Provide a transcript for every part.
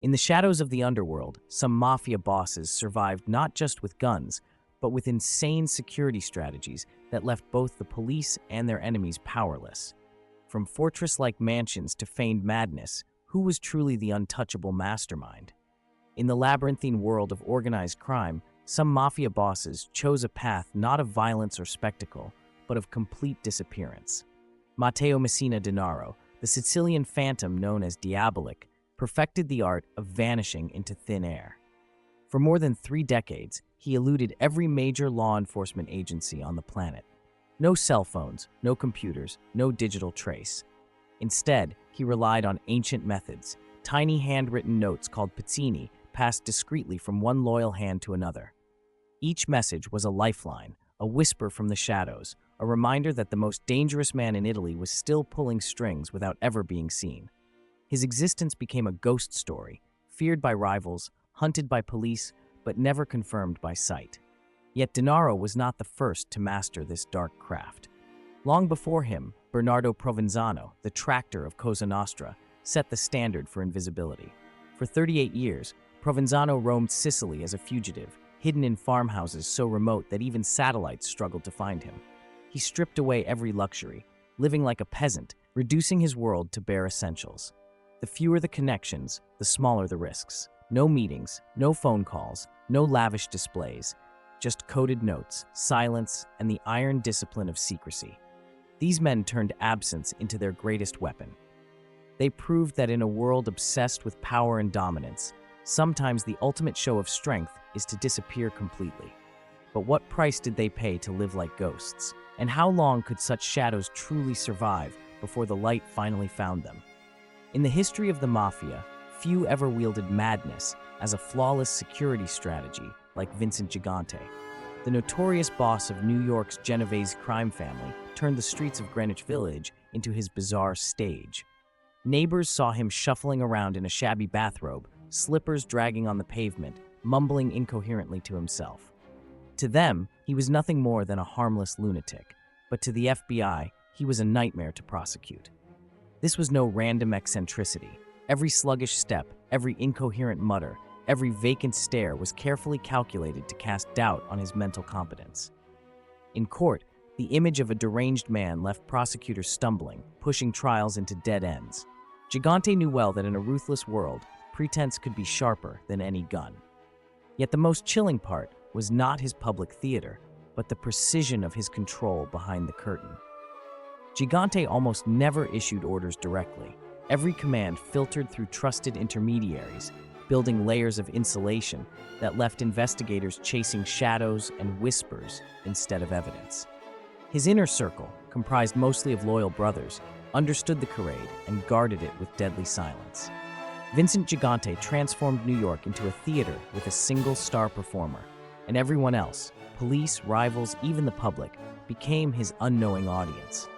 In the shadows of the underworld, some mafia bosses survived not just with guns, but with insane security strategies that left both the police and their enemies powerless. From fortress-like mansions to feigned madness, who was truly the untouchable mastermind? In the labyrinthine world of organized crime, some mafia bosses chose a path not of violence or spectacle, but of complete disappearance. Matteo Messina Denaro, the Sicilian phantom known as Diabolic, perfected the art of vanishing into thin air. For more than 3 decades, he eluded every major law enforcement agency on the planet. No cell phones, no computers, no digital trace. Instead, he relied on ancient methods, tiny handwritten notes called pizzini passed discreetly from one loyal hand to another. Each message was a lifeline, a whisper from the shadows, a reminder that the most dangerous man in Italy was still pulling strings without ever being seen. His existence became a ghost story, feared by rivals, hunted by police, but never confirmed by sight. Yet Denaro was not the first to master this dark craft. Long before him, Bernardo Provenzano, the tractor of Cosa Nostra, set the standard for invisibility. For 38 years, Provenzano roamed Sicily as a fugitive, hidden in farmhouses so remote that even satellites struggled to find him. He stripped away every luxury, living like a peasant, reducing his world to bare essentials. The fewer the connections, the smaller the risks. No meetings, no phone calls, no lavish displays, just coded notes, silence, and the iron discipline of secrecy. These men turned absence into their greatest weapon. They proved that in a world obsessed with power and dominance, sometimes the ultimate show of strength is to disappear completely. But what price did they pay to live like ghosts? And how long could such shadows truly survive before the light finally found them? In the history of the Mafia, few ever wielded madness as a flawless security strategy like Vincent Gigante. The notorious boss of New York's Genovese crime family turned the streets of Greenwich Village into his bizarre stage. Neighbors saw him shuffling around in a shabby bathrobe, slippers dragging on the pavement, mumbling incoherently to himself. To them, he was nothing more than a harmless lunatic, but to the FBI, he was a nightmare to prosecute. This was no random eccentricity. Every sluggish step, every incoherent mutter, every vacant stare was carefully calculated to cast doubt on his mental competence. In court, the image of a deranged man left prosecutors stumbling, pushing trials into dead ends. Gigante knew well that in a ruthless world, pretense could be sharper than any gun. Yet the most chilling part was not his public theater, but the precision of his control behind the curtain. Gigante almost never issued orders directly. Every command filtered through trusted intermediaries, building layers of insulation that left investigators chasing shadows and whispers instead of evidence. His inner circle, comprised mostly of loyal brothers, understood the charade and guarded it with deadly silence. Vincent Gigante transformed New York into a theater with a single star performer, and everyone else, police, rivals, even the public, became his unknowing audience.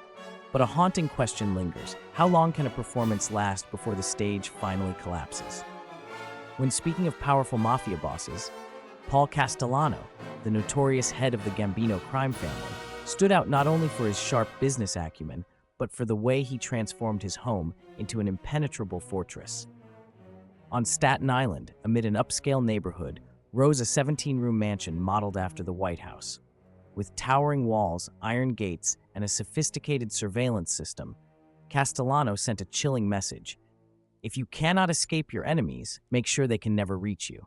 But a haunting question lingers. How long can a performance last before the stage finally collapses? When speaking of powerful mafia bosses, Paul Castellano, the notorious head of the Gambino crime family, stood out not only for his sharp business acumen, but for the way he transformed his home into an impenetrable fortress. On Staten Island, amid an upscale neighborhood, rose a 17-room mansion modeled after the White House. With towering walls, iron gates, and a sophisticated surveillance system, Castellano sent a chilling message. If you cannot escape your enemies, make sure they can never reach you.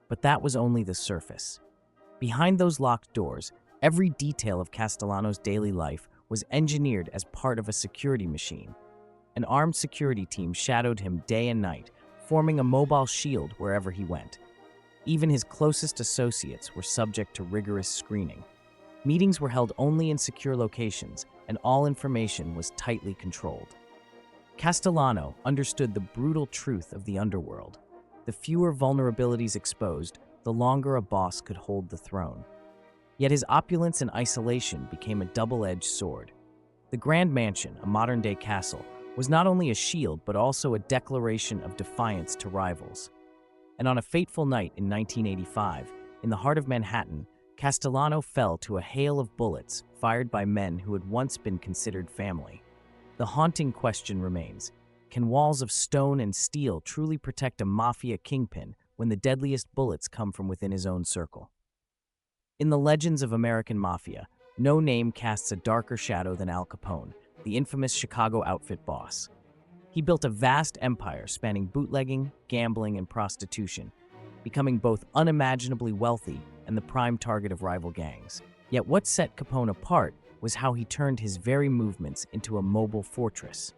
But that was only the surface. Behind those locked doors, every detail of Castellano's daily life was engineered as part of a security machine. An armed security team shadowed him day and night, forming a mobile shield wherever he went. Even his closest associates were subject to rigorous screening. Meetings were held only in secure locations, and all information was tightly controlled. Castellano understood the brutal truth of the underworld. The fewer vulnerabilities exposed, the longer a boss could hold the throne. Yet his opulence and isolation became a double-edged sword. The Grand Mansion, a modern-day castle, was not only a shield but also a declaration of defiance to rivals. And on a fateful night in 1985, in the heart of Manhattan, Castellano fell to a hail of bullets fired by men who had once been considered family. The haunting question remains: can walls of stone and steel truly protect a mafia kingpin when the deadliest bullets come from within his own circle? In the legends of American mafia, no name casts a darker shadow than Al Capone, the infamous Chicago outfit boss. He built a vast empire spanning bootlegging, gambling, and prostitution, becoming both unimaginably wealthy and the prime target of rival gangs. Yet what set Capone apart was how he turned his very movements into a mobile fortress.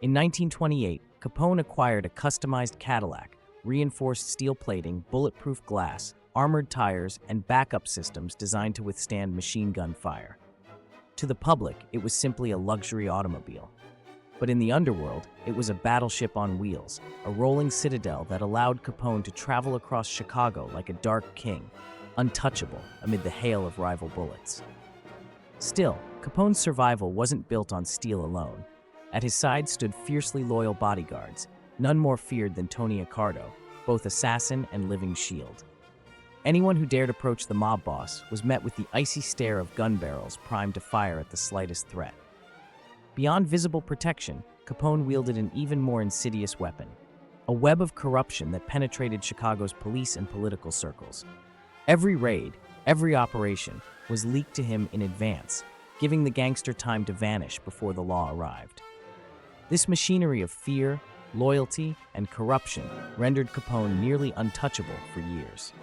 In 1928, Capone acquired a customized Cadillac, reinforced steel plating, bulletproof glass, armored tires, and backup systems designed to withstand machine gun fire. To the public, it was simply a luxury automobile. But in the underworld, it was a battleship on wheels, a rolling citadel that allowed Capone to travel across Chicago like a dark king, untouchable amid the hail of rival bullets. Still, Capone's survival wasn't built on steel alone. At his side stood fiercely loyal bodyguards, none more feared than Tony Accardo, both assassin and living shield. Anyone who dared approach the mob boss was met with the icy stare of gun barrels primed to fire at the slightest threat. Beyond visible protection, Capone wielded an even more insidious weapon, a web of corruption that penetrated Chicago's police and political circles. Every raid, every operation, was leaked to him in advance, giving the gangster time to vanish before the law arrived. This machinery of fear, loyalty, and corruption rendered Capone nearly untouchable for years.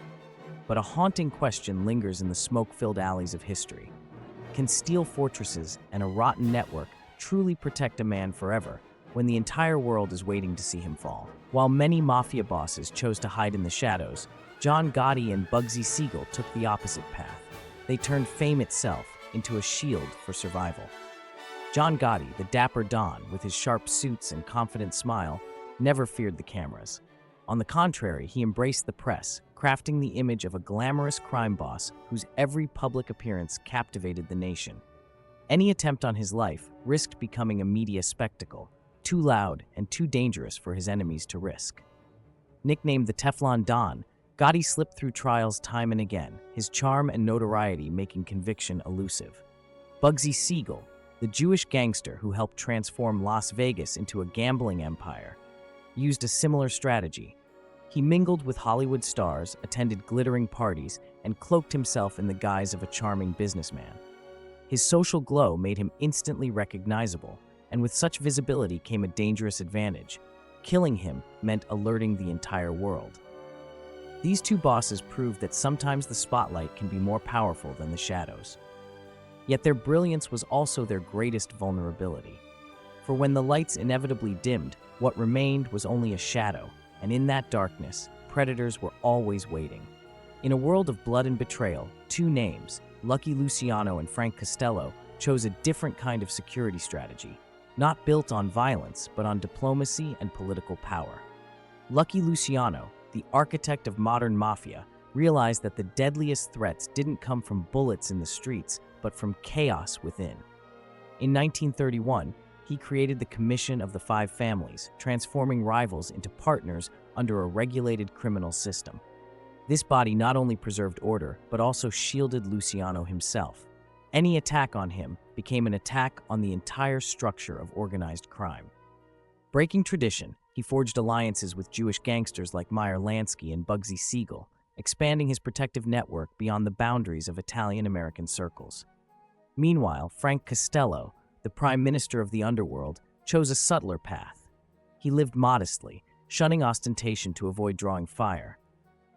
But a haunting question lingers in the smoke-filled alleys of history. Can steel fortresses and a rotten network truly protect a man forever when the entire world is waiting to see him fall? While many mafia bosses chose to hide in the shadows, John Gotti and Bugsy Siegel took the opposite path. They turned fame itself into a shield for survival. John Gotti, the dapper Don, with his sharp suits and confident smile, never feared the cameras. On the contrary, he embraced the press, crafting the image of a glamorous crime boss whose every public appearance captivated the nation. Any attempt on his life risked becoming a media spectacle, too loud and too dangerous for his enemies to risk. Nicknamed the Teflon Don, Gotti slipped through trials time and again, his charm and notoriety making conviction elusive. Bugsy Siegel, the Jewish gangster who helped transform Las Vegas into a gambling empire, used a similar strategy. He mingled with Hollywood stars, attended glittering parties, and cloaked himself in the guise of a charming businessman. His social glow made him instantly recognizable, and with such visibility came a dangerous advantage. Killing him meant alerting the entire world. These two bosses proved that sometimes the spotlight can be more powerful than the shadows. Yet their brilliance was also their greatest vulnerability. For when the lights inevitably dimmed, what remained was only a shadow, and in that darkness, predators were always waiting. In a world of blood and betrayal, two names, Lucky Luciano and Frank Costello, chose a different kind of security strategy, not built on violence, but on diplomacy and political power. Lucky Luciano, the architect of modern mafia, realized that the deadliest threats didn't come from bullets in the streets, but from chaos within. In 1931, he created the Commission of the Five Families, transforming rivals into partners under a regulated criminal system. This body not only preserved order, but also shielded Luciano himself. Any attack on him became an attack on the entire structure of organized crime. Breaking tradition, he forged alliances with Jewish gangsters like Meyer Lansky and Bugsy Siegel, expanding his protective network beyond the boundaries of Italian-American circles. Meanwhile, Frank Costello, the prime minister of the underworld, chose a subtler path. He lived modestly, shunning ostentation to avoid drawing fire.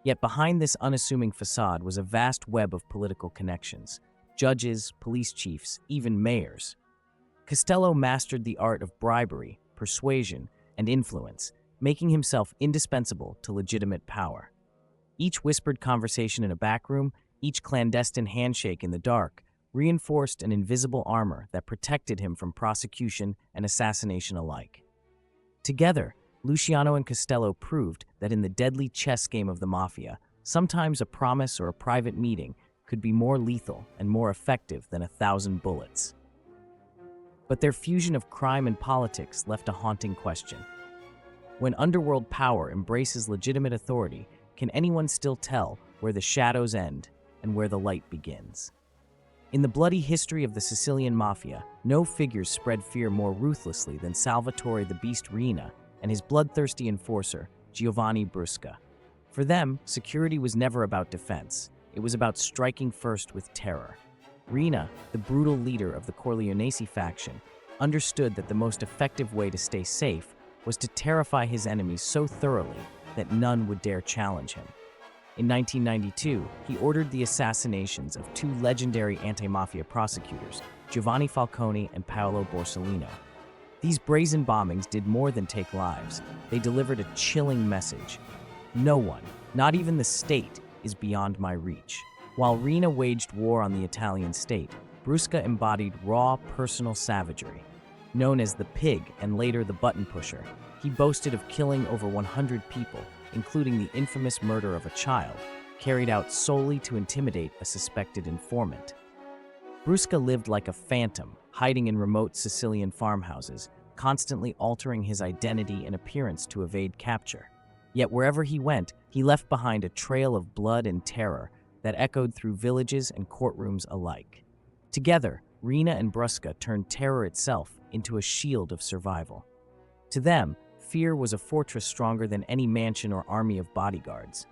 Yet behind this unassuming facade was a vast web of political connections: judges, police chiefs, even mayors. Costello mastered the art of bribery, persuasion, and influence, making himself indispensable to legitimate power. Each whispered conversation in a backroom, each clandestine handshake in the dark, reinforced an invisible armor that protected him from prosecution and assassination alike. Together, Luciano and Costello proved that in the deadly chess game of the mafia, sometimes a promise or a private meeting could be more lethal and more effective than 1,000 bullets. But their fusion of crime and politics left a haunting question. When underworld power embraces legitimate authority, can anyone still tell where the shadows end and where the light begins? In the bloody history of the Sicilian Mafia, no figures spread fear more ruthlessly than Salvatore the Beast Riina and his bloodthirsty enforcer, Giovanni Brusca. For them, security was never about defense. It was about striking first with terror. Riina, the brutal leader of the Corleonesi faction, understood that the most effective way to stay safe was to terrify his enemies so thoroughly that none would dare challenge him. In 1992, he ordered the assassinations of two legendary anti-mafia prosecutors, Giovanni Falcone and Paolo Borsellino. These brazen bombings did more than take lives. They delivered a chilling message. No one, not even the state, is beyond my reach. While Riina waged war on the Italian state, Brusca embodied raw personal savagery. Known as the Pig and later the Button Pusher, he boasted of killing over 100 people, including the infamous murder of a child, carried out solely to intimidate a suspected informant. Brusca lived like a phantom, hiding in remote Sicilian farmhouses, constantly altering his identity and appearance to evade capture. Yet wherever he went, he left behind a trail of blood and terror that echoed through villages and courtrooms alike. Together, Riina and Brusca turned terror itself into a shield of survival. To them, fear was a fortress stronger than any mansion or army of bodyguards.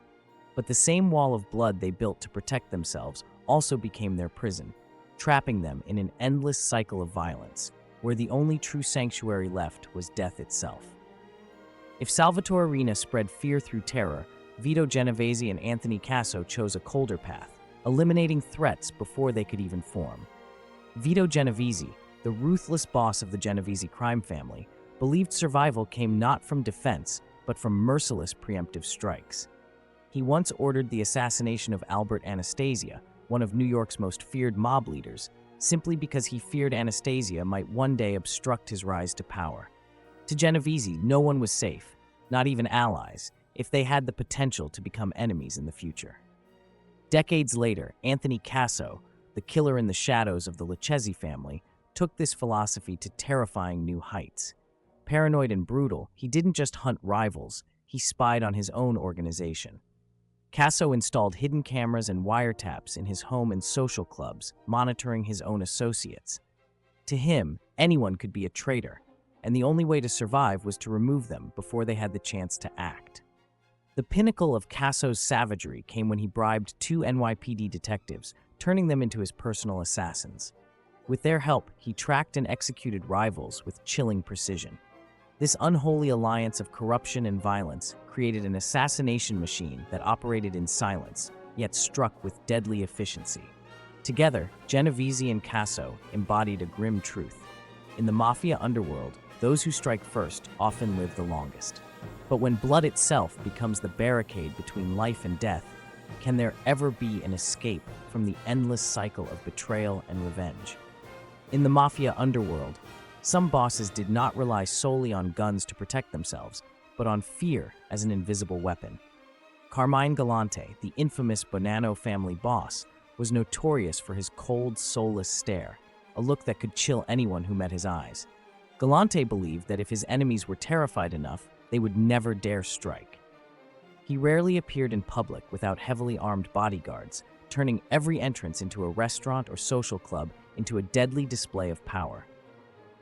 But the same wall of blood they built to protect themselves also became their prison, trapping them in an endless cycle of violence, where the only true sanctuary left was death itself. If Salvatore Riina spread fear through terror, Vito Genovese and Anthony Casso chose a colder path, eliminating threats before they could even form. Vito Genovese, the ruthless boss of the Genovese crime family, believed survival came not from defense, but from merciless preemptive strikes. He once ordered the assassination of Albert Anastasia, one of New York's most feared mob leaders, simply because he feared Anastasia might one day obstruct his rise to power. To Genovese, no one was safe, not even allies, if they had the potential to become enemies in the future. Decades later, Anthony Casso, the killer in the shadows of the Lucchese family, took this philosophy to terrifying new heights. Paranoid and brutal, he didn't just hunt rivals, he spied on his own organization. Casso installed hidden cameras and wiretaps in his home and social clubs, monitoring his own associates. To him, anyone could be a traitor, and the only way to survive was to remove them before they had the chance to act. The pinnacle of Casso's savagery came when he bribed two NYPD detectives, turning them into his personal assassins. With their help, he tracked and executed rivals with chilling precision. This unholy alliance of corruption and violence created an assassination machine that operated in silence, yet struck with deadly efficiency. Together, Genovese and Casso embodied a grim truth. In the Mafia underworld, those who strike first often live the longest. But when blood itself becomes the barricade between life and death, can there ever be an escape from the endless cycle of betrayal and revenge? In the Mafia underworld, some bosses did not rely solely on guns to protect themselves, but on fear as an invisible weapon. Carmine Galante, the infamous Bonanno family boss, was notorious for his cold, soulless stare, a look that could chill anyone who met his eyes. Galante believed that if his enemies were terrified enough, they would never dare strike. He rarely appeared in public without heavily armed bodyguards, turning every entrance into a restaurant or social club into a deadly display of power.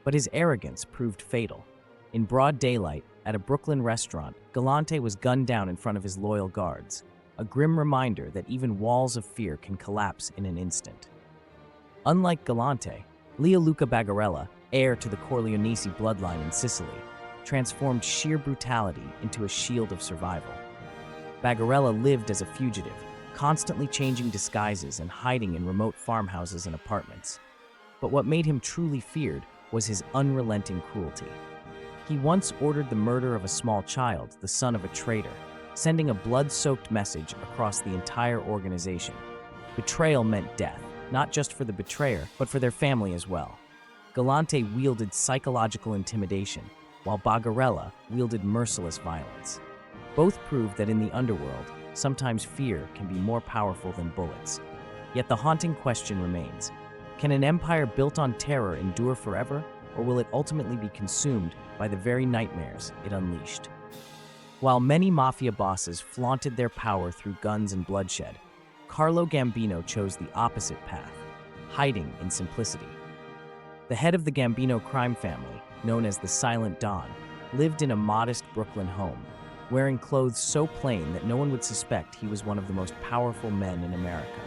But his arrogance proved fatal. In broad daylight, at a Brooklyn restaurant, Galante was gunned down in front of his loyal guards, a grim reminder that even walls of fear can collapse in an instant. Unlike Galante, Leoluca Bagarella, heir to the Corleonesi bloodline in Sicily, transformed sheer brutality into a shield of survival. Bagarella lived as a fugitive, constantly changing disguises and hiding in remote farmhouses and apartments. But what made him truly feared was his unrelenting cruelty. He once ordered the murder of a small child, the son of a traitor, sending a blood-soaked message across the entire organization. Betrayal meant death, not just for the betrayer, but for their family as well. Galante wielded psychological intimidation, while Bagarella wielded merciless violence. Both proved that in the underworld, sometimes fear can be more powerful than bullets. Yet the haunting question remains: can an empire built on terror endure forever, or will it ultimately be consumed by the very nightmares it unleashed? While many mafia bosses flaunted their power through guns and bloodshed, Carlo Gambino chose the opposite path. hiding in simplicity. The head of the Gambino crime family, known as the Silent Don, lived in a modest Brooklyn home, wearing clothes so plain that no one would suspect he was one of the most powerful men in America.